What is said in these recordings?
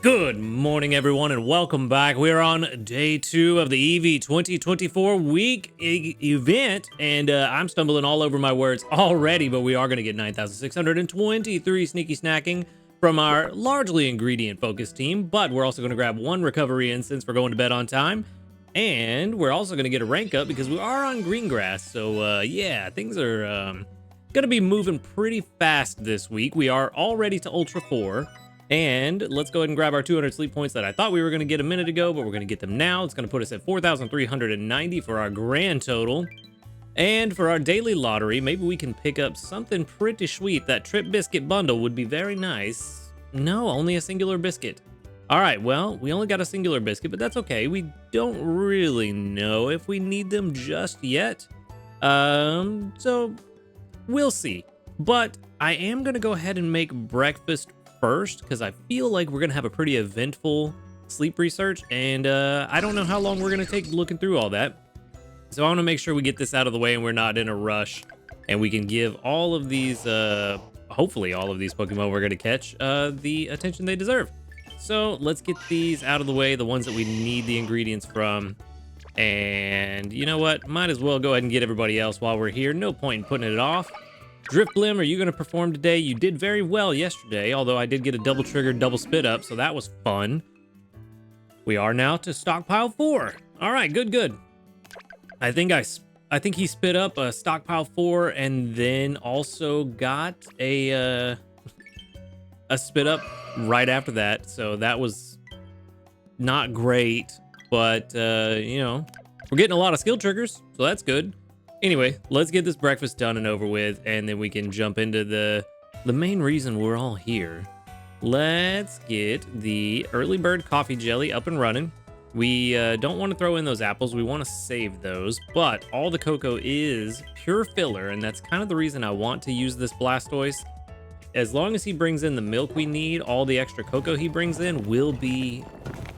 Good morning, everyone, and welcome back. We're on day 2 of the Eevee 2024 week event, and I'm stumbling all over my words already, but we are going to get 9,623 sneaky snacking from our largely ingredient-focused team, but we're also going to grab 1 recovery incense for going to bed on time, and we're also going to get a rank up because we are on green grass, so yeah, things are going to be moving pretty fast this week. We are already to Ultra 4. And let's go ahead and grab our 200 sleep points that I thought we were going to get a minute ago, but we're going to get them now. It's going to put us at 4,390 for our grand total. And for our daily lottery, maybe we can pick up something pretty sweet. That Trip Biscuit bundle would be very nice. No, only a singular biscuit. All right, well, we only got a singular biscuit, but that's okay. We don't really know if we need them just yet. So we'll see. But I am going to go ahead and make breakfast first because I feel like we're gonna have a pretty eventful sleep research, and I don't know how long we're gonna take looking through all that. So I want to make sure we get this out of the way and we're not in a rush, and we can give all of these hopefully all of these Pokemon we're gonna catch the attention they deserve. So let's get these out of the way, the ones that we need the ingredients from. And you know what, might as well go ahead and get everybody else while we're here. No point in putting it off. Driftblim, are you going to perform today? You did very well yesterday, although I did get a double triggered double spit up, so that was fun. We are now to stockpile 4. All right, good. I think he spit up a stockpile 4 and then also got a spit up right after that, so that was not great, but you know, we're getting a lot of skill triggers, so that's good. Anyway, let's get this breakfast done and over with, and then we can jump into the main reason we're all here. Let's get the early bird coffee jelly up and running. We don't want to throw in those apples. We want to save those, but all the cocoa is pure filler, and that's kind of the reason I want to use this Blastoise. As long as he brings in the milk we need, all the extra cocoa he brings in will be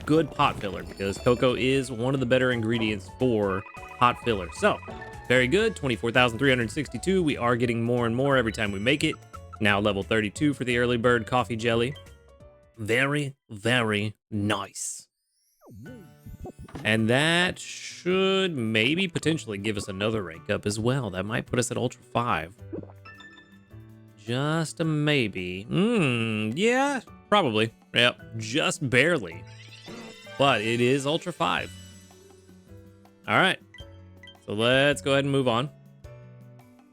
good pot filler, because cocoa is one of the better ingredients for pot filler. So very good, 24,362. We are getting more and more every time we make it. Now level 32 for the early bird coffee jelly. Very, very nice. And that should maybe potentially give us another rank up as well. That might put us at Ultra 5. Just a maybe. Yeah, probably. Yep, just barely. But it is Ultra 5. All right. So let's go ahead and move on.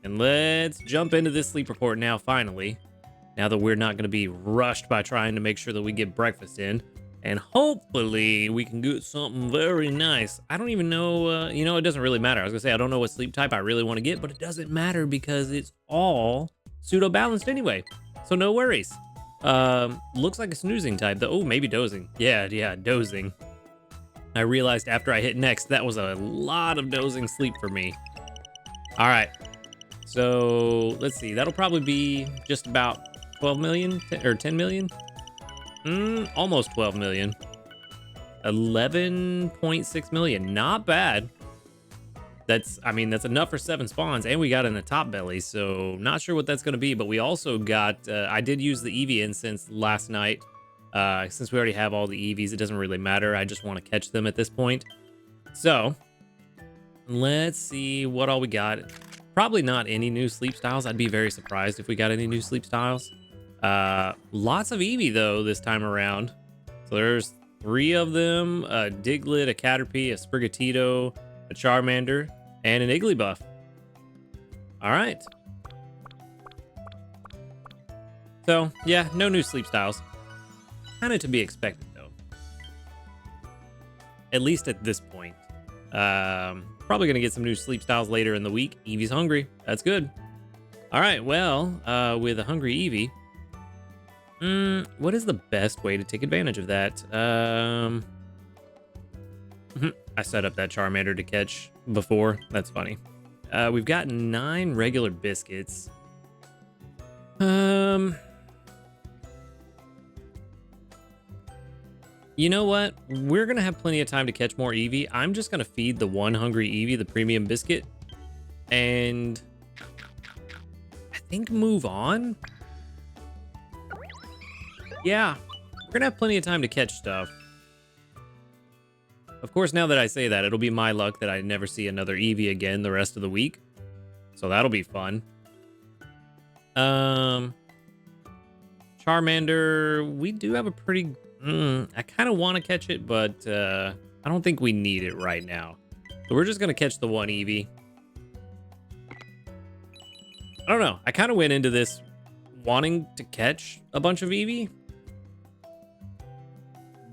And let's jump into this sleep report now, finally. Now that we're not going to be rushed by trying to make sure that we get breakfast in. And hopefully we can get something very nice. I don't even know, you know, it doesn't really matter. I was going to say, I don't know what sleep type I really want to get, but it doesn't matter because it's all pseudo-balanced anyway. So no worries. Looks like a snoozing type, though. Oh, maybe dozing. Yeah, dozing. I realized after I hit next, that was a lot of dozing sleep for me. All right. So let's see. That'll probably be just about 12 million or 10 million. Almost 12 million. 11.6 million. Not bad. That's enough for 7 spawns, and we got in a top belly, so not sure what that's going to be, but we also got, I did use the Eevee incense last night. Since we already have all the Eevees, it doesn't really matter. I just want to catch them at this point. So let's see what all we got. Probably not any new sleep styles. I'd be very surprised if we got any new sleep styles. Lots of Eevee though this time around. So there's 3 of them: a Diglett, a Caterpie, a Sprigatito, a Charmander, and an Igglybuff. All right. So yeah, no new sleep styles. Kind of to be expected, though. At least at this point. Probably going to get some new sleep styles later in the week. Eevee's hungry. That's good. All right, well, with a hungry Eevee, what is the best way to take advantage of that? I set up that Charmander to catch before. That's funny. We've got 9 regular biscuits. You know what? We're going to have plenty of time to catch more Eevee. I'm just going to feed the 1 hungry Eevee the premium biscuit. And I think move on. Yeah, We're gonna have plenty of time to catch stuff. Of course, now that I say that, it'll be my luck that I never see another Eevee again the rest of the week. So that'll be fun. Charmander, we do have a pretty... I kind of want to catch it, but I don't think we need it right now. So we're just going to catch the one Eevee. I don't know. I kind of went into this wanting to catch a bunch of Eevee.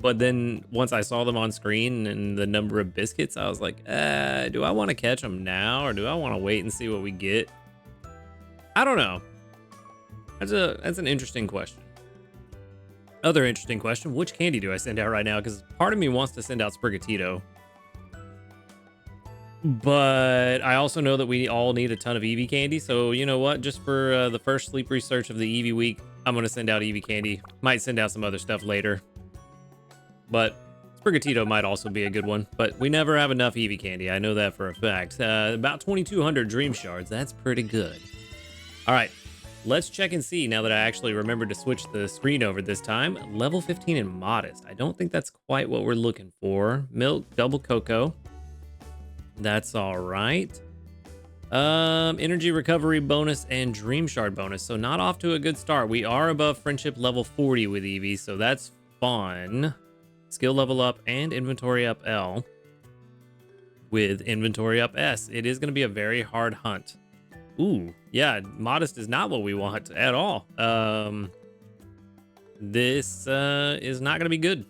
But then once I saw them on screen and the number of biscuits, I was like, do I want to catch them now or do I want to wait and see what we get? I don't know. That's an interesting question. Other interesting question, which candy do I send out right now? Because part of me wants to send out Sprigatito. But I also know that we all need a ton of Eevee candy. So you know what? Just for the first sleep research of the Eevee week, I'm going to send out Eevee candy. Might send out some other stuff later. But Sprigatito might also be a good one. But we never have enough Eevee candy. I know that for a fact. About 2,200 Dream Shards. That's pretty good. All right. Let's check and see now that I actually remembered to switch the screen over this time. Level 15 and Modest. I don't think that's quite what we're looking for. Milk, Double Cocoa. That's all right. Energy Recovery bonus and Dream Shard bonus. So not off to a good start. We are above Friendship level 40 with Eevee, so that's fun. Skill level up and inventory up L with inventory up S. It is going to be a very hard hunt. Ooh, yeah, Modest is not what we want at all. This is not going to be good.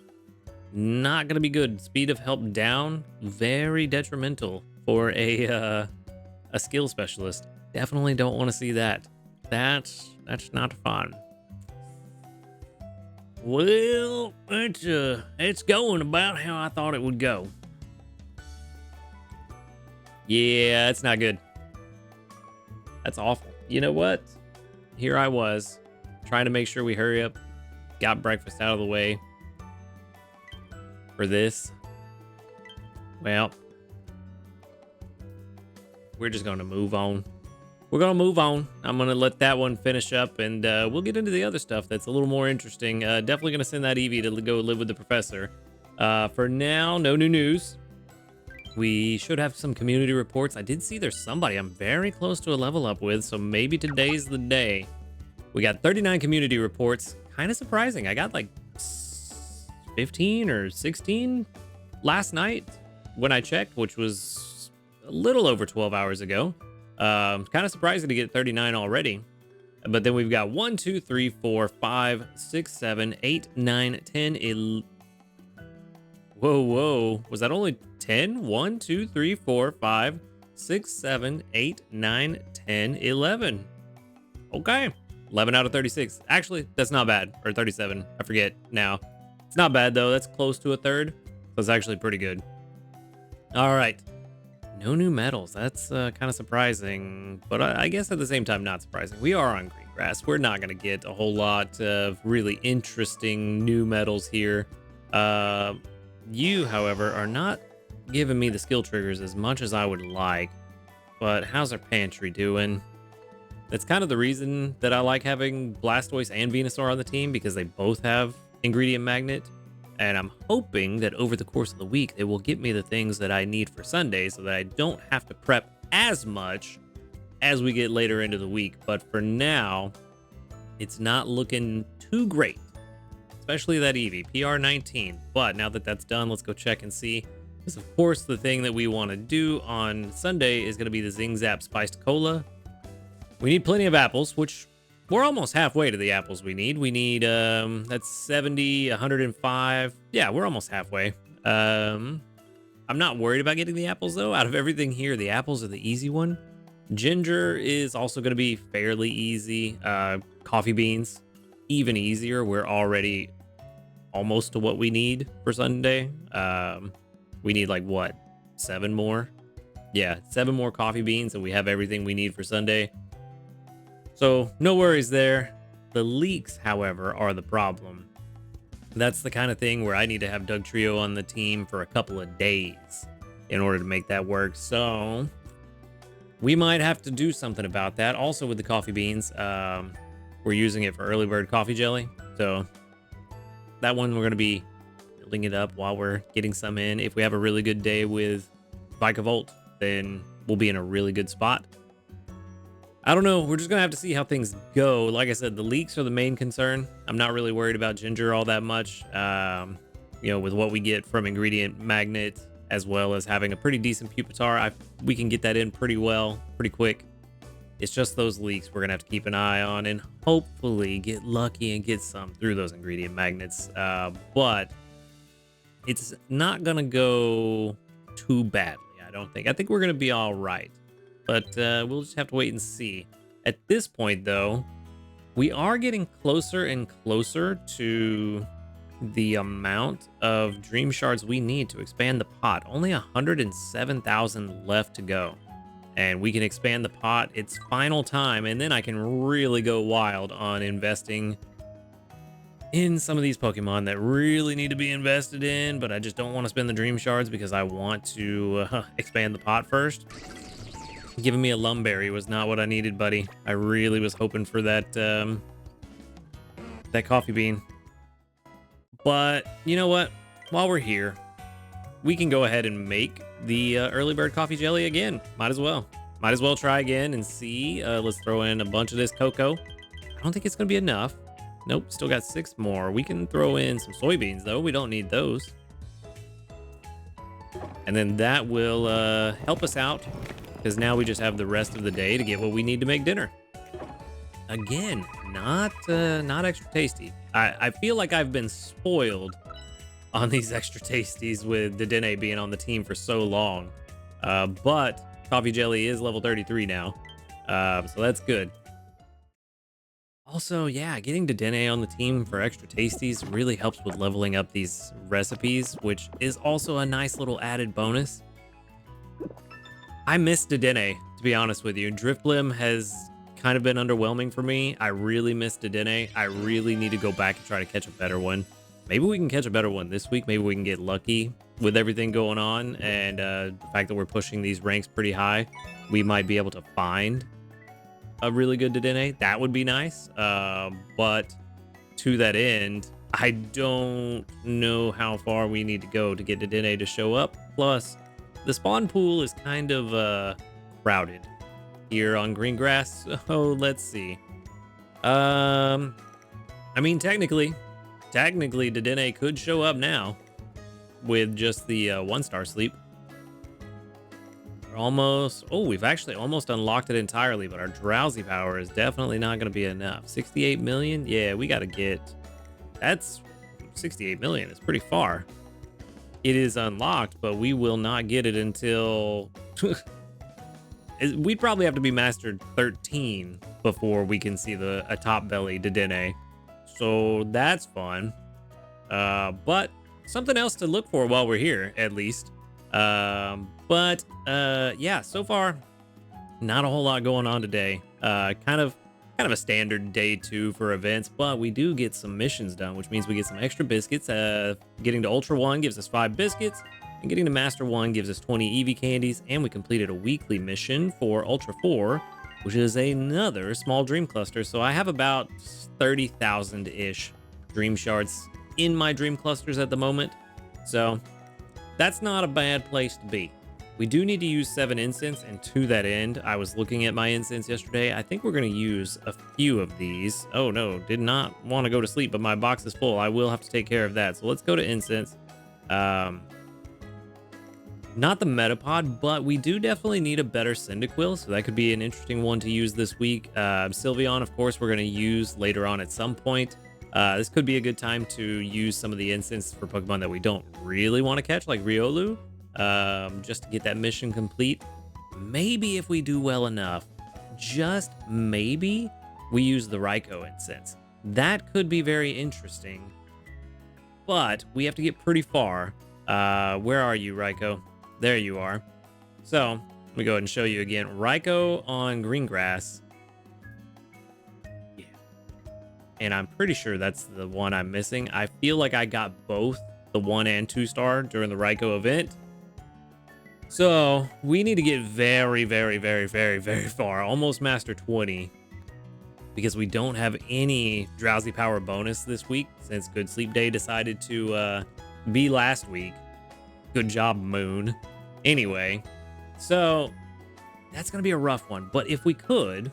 Not going to be good. Speed of help down, very detrimental for a skill specialist. Definitely don't want to see that. That's not fun. Well, it's going about how I thought it would go. Yeah, it's not good. That's awful. You know what? Here I was, trying to make sure we hurry up, got breakfast out of the way for this. Well, we're just going to move on. We're going to move on. I'm going to let that one finish up, and we'll get into the other stuff that's a little more interesting. Definitely going to send that Eevee to go live with the professor. For now, no new news. We should have some community reports. I did see there's somebody I'm very close to a level up with, so maybe today's the day. We got 39 community reports. Kind of surprising. I got like 15 or 16 last night when I checked, which was a little over 12 hours ago. Kind of surprising to get 39 already. But then we've got 1, 2, 3, 4, 5, 6, 7, 8, 9, 10, 11. Whoa. Was that only 10? 1, 2, 3, 4, 5, 6, 7, 8, 9, 10, 11. Okay. 11 out of 36. Actually, that's not bad. Or 37. I forget now. It's not bad, though. That's close to a third. So it's actually pretty good. All right. No new medals. That's kind of surprising. But I guess at the same time, not surprising. We are on green grass. We're not going to get a whole lot of really interesting new medals here. You, however, are not giving me the skill triggers as much as I would like. But how's our pantry doing? That's kind of the reason that I like having Blastoise and Venusaur on the team, because they both have ingredient magnet. And I'm hoping that over the course of the week, they will get me the things that I need for Sunday so that I don't have to prep as much as we get later into the week. But for now, it's not looking too great, especially that Eevee, PR19. But now that that's done, let's go check and see. Because of course, the thing that we want to do on Sunday is going to be the Zing Zap Spiced Cola. We need plenty of apples, which we're almost halfway to the apples we need. We need, that's 70, 105. Yeah, we're almost halfway. I'm not worried about getting the apples, though. Out of everything here, the apples are the easy one. Ginger is also going to be fairly easy. Coffee beans, even easier. We're already almost to what we need for Sunday. We need, like, what, 7 more? Yeah, 7 more coffee beans, and we have everything we need for Sunday. So no worries there. The leaks, however, are the problem. That's the kind of thing where I need to have Doug Trio on the team for a couple of days in order to make that work. So we might have to do something about that. Also with the coffee beans, we're using it for early bird coffee jelly. So that one we're going to be building it up while we're getting some in. If we have a really good day with Volt, then we'll be in a really good spot. I don't know. We're just going to have to see how things go. Like I said, the leaks are the main concern. I'm not really worried about Ginger all that much. You know, with what we get from ingredient magnets, as well as having a pretty decent Pupitar, we can get that in pretty well, pretty quick. It's just those leaks we're going to have to keep an eye on and hopefully get lucky and get some through those ingredient magnets. But it's not going to go too badly, I don't think. I think we're going to be all right. But we'll just have to wait and see. At this point, though, we are getting closer and closer to the amount of dream shards we need to expand the pot. Only 107,000 left to go. And we can expand the pot its final time, and then I can really go wild on investing in some of these Pokemon that really need to be invested in, but I just don't want to spend the dream shards because I want to expand the pot first. Giving me a Lumberry was not what I needed, buddy. I really was hoping for that that coffee bean. But you know what? While we're here, we can go ahead and make the early bird coffee jelly again. Might as well try again and see. Let's throw in a bunch of this cocoa. I don't think it's gonna be enough. Nope, still got 6 more. We can throw in some soybeans though. We don't need those. And then that will help us out, because now we just have the rest of the day to get what we need to make dinner. Again, not extra tasty. I feel like I've been spoiled on these extra tasties with Dedenne being on the team for so long. But Coffee Jelly is level 33 now. So that's good. Also, yeah, getting Dedenne on the team for extra tasties really helps with leveling up these recipes, which is also a nice little added bonus. I miss Dedenne, to be honest with you. Drifblim has kind of been underwhelming for me. I really miss Dedenne. I really need to go back and try to catch a better one. Maybe we can catch a better one this week. Maybe we can get lucky with everything going on, and the fact that we're pushing these ranks pretty high, we might be able to find a really good Dedenne. That would be nice. But to that end, I don't know how far we need to go to get Dedenne to show up. Plus, the spawn pool is kind of crowded here on green grass. So let's see. I mean, technically Dedenne could show up now with just the 1-star sleep. We're almost, we've actually almost unlocked it entirely, but our drowsy power is definitely not going to be enough. 68 million. Yeah, we got to get, that's 68 million. It's pretty far. It is unlocked, but we will not get it until we'd probably have to be mastered 13 before we can see a top belly Dedenne. So that's fun. But something else to look for while we're here, at least. Yeah, so far, not a whole lot going on today. Kind of a standard day 2 for events, but we do get some missions done, which means we get some extra biscuits. Getting to Ultra 1 gives us 5 biscuits, and getting to Master 1 gives us 20 Eevee candies, and we completed a weekly mission for Ultra 4, which is another small dream cluster. So I have about 30,000-ish dream shards in my dream clusters at the moment. So that's not a bad place to be. We do need to use 7 incense, and to that end, I was looking at my incense yesterday. I think we're going to use a few of these. Oh no, did not want to go to sleep, but my box is full. I will have to take care of that. So let's go to incense. Not the Metapod, but we do definitely need a better Cyndaquil, so that could be an interesting one to use this week. Sylveon, of course, we're going to use later on at some point. This could be a good time to use some of the incense for Pokemon that we don't really want to catch, like Riolu, just to get that mission complete. Maybe if we do well enough, just maybe, we use the Raikou incense. That could be very interesting, but we have to get pretty far. Where are you, Raikou? There you are. So let me go ahead and show you again. Raikou on green grass. Yeah. And I'm pretty sure that's the one I'm missing. I feel like I got both the 1 and 2-star during the Raikou event. So we need to get very, very, very, very, very far. Almost Master 20 because we don't have any drowsy power bonus this week since Good Sleep Day decided to be last week. Good job, Moon. Anyway, so that's going to be a rough one. But if we could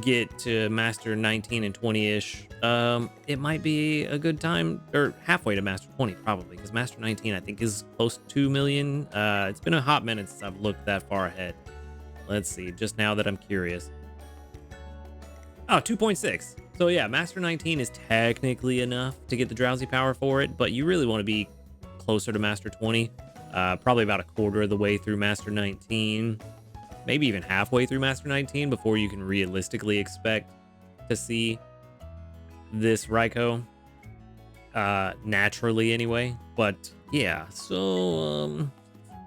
get to Master 19 and 20-ish, it might be a good time, or halfway to Master 20 probably, because Master 19 I think is close to 2 million. It's been a hot minute since I've looked that far ahead. Let's see, just now that I'm curious. Oh, 2.6. So yeah, Master 19 is technically enough to get the drowsy power for it, but you really want to be closer to Master 20. Probably about a quarter of the way through Master 19, maybe even halfway through Master 19 before you can realistically expect to see this Raikou, naturally anyway. But yeah, so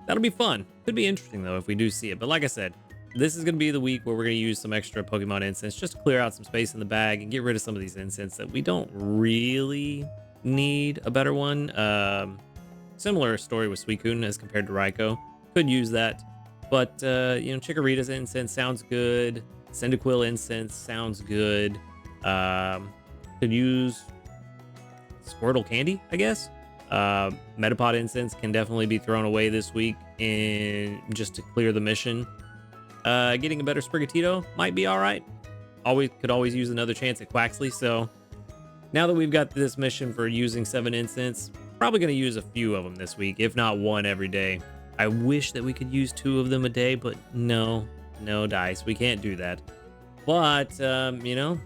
that'll be fun. Could be interesting though if we do see it. But like I said, this is going to be the week where we're going to use some extra Pokemon Incense just to clear out some space in the bag and get rid of some of these Incense that we don't really need a better one. Similar story with Suicune as compared to Raikou. Could use that. But, you know, Chikorita's Incense sounds good. Cyndaquil Incense sounds good. Could use Squirtle Candy, I guess. Metapod Incense can definitely be thrown away this week just to clear the mission. Getting a better Sprigatito might be all right. Could always use another chance at Quaxley. So now that we've got this mission for using 7 Incense, probably going to use a few of them this week, if not one every day. I wish that we could use 2 of them a day, but no dice. We can't do that. But, you know,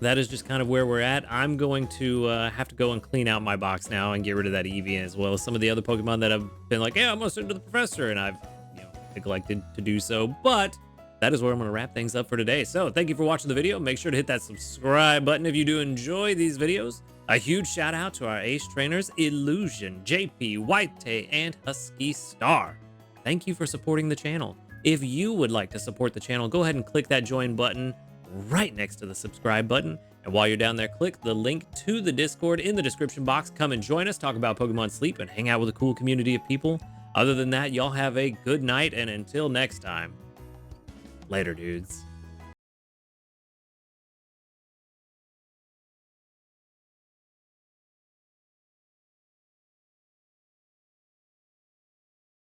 that is just kind of where we're at. I'm going to have to go and clean out my box now and get rid of that Eevee, as well as some of the other Pokemon that have been like, yeah, I'm going to send to the professor, and I've, you know, neglected to do so. But that is where I'm going to wrap things up for today. So thank you for watching the video. Make sure to hit that subscribe button if you do enjoy these videos. A huge shout out to our ace trainers, Illusion, JP, White, and Husky Star. Thank you for supporting the channel. If you would like to support the channel, go ahead and click that join button right next to the subscribe button. And while you're down there, click the link to the Discord in the description box. Come and join us, talk about Pokemon Sleep, and hang out with a cool community of people. Other than that, y'all have a good night, and until next time, later, dudes.